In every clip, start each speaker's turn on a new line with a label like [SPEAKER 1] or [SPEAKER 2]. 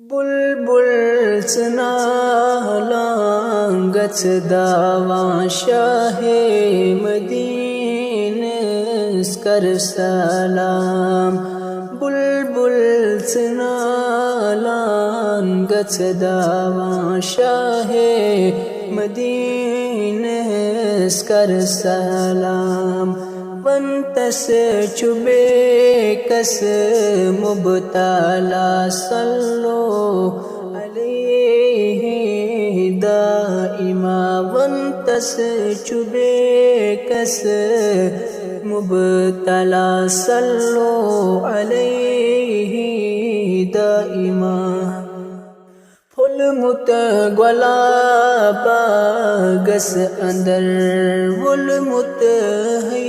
[SPEAKER 1] بلبل سنالانگت داوان شاہ مدینہ Oscar سلام بلبل سنالانگت داوان شاہ مدینہ Oscar سلام ونتس چبے کس مبتلا صلو علیہ دائما ونتس چبے کس مبتلا صلو علیہ دائما پھل مت گلاب گس اندر گل مت ہے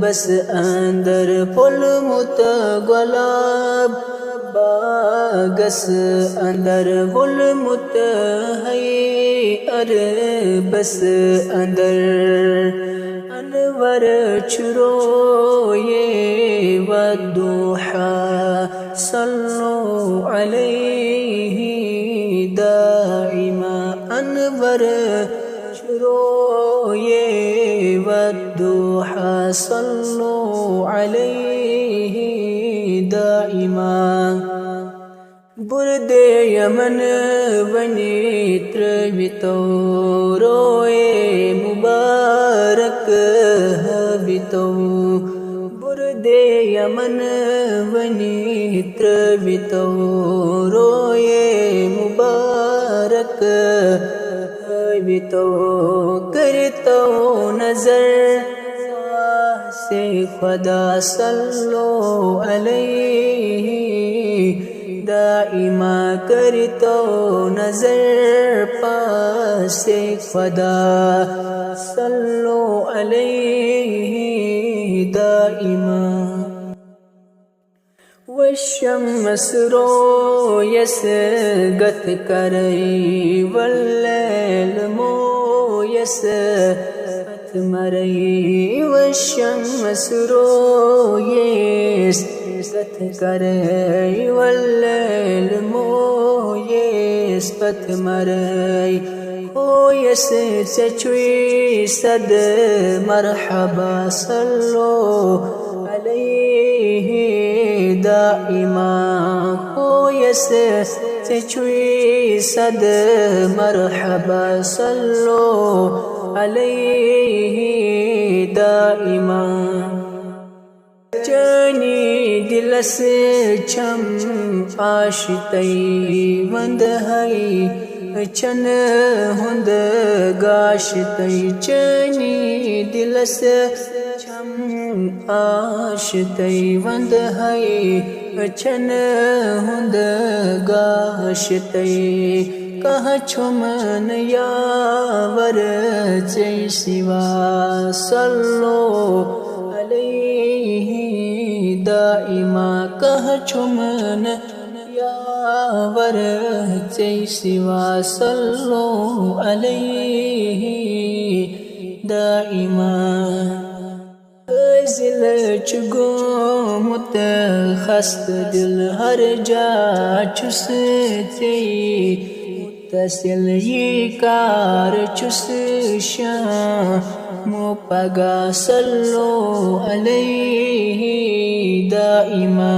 [SPEAKER 1] بس اندر پھل مت گلاب باغس اندر گل مت ہے بس اندر انور چروئے والضحى صلوا علیہ دائما انور چروئے والضحى صلوا علیہ دائما برد یمن ونیتر بتو روئے مبارک بتو برد یمن ونیتر بتو روئے مبارک بتو کرتو نظر سے خدا صلو علیہ دائما کرتو نظر پاس خدا صلو علیہ دائما والشمس رویس گت کرئی واللیل مویس ات مرئی والشمس رویس گت کرئی واللیل مویس ات مرئی ہویس چچوی صد مرحبا صلو علیہ دائما ہویس چچوی صد مرحبا صلو علیہ دائما چنی دلس چھم آشتی وند ہے چن ہند گاشتی چنی دلس چھم آشتی وند ہے چن ہند گاشتی کہ چھمن یاور چی سوا صلو علیہ دائما کہ چھمن یاور چی سوا صلو علیہ دائما ذل چگو متخست دل ہر جا چستی متصل یہ کار چس شام پگا صلو علیہ دائما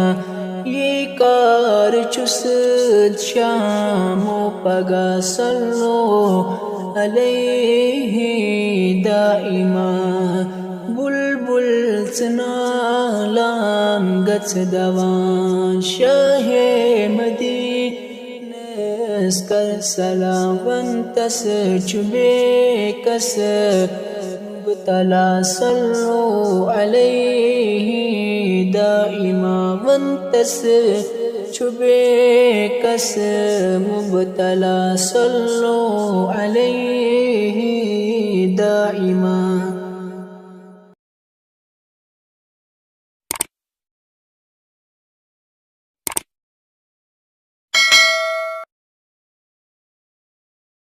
[SPEAKER 1] یہ کار چس شام پگا صلو علیہ دائما بلبل سنالانگت دوان شاہ مدینہ اسکر سلام ونتس چبے کس مبتلا صلو علیہ دائما ونتس چبے کس مبتلا صلو علیہ دائما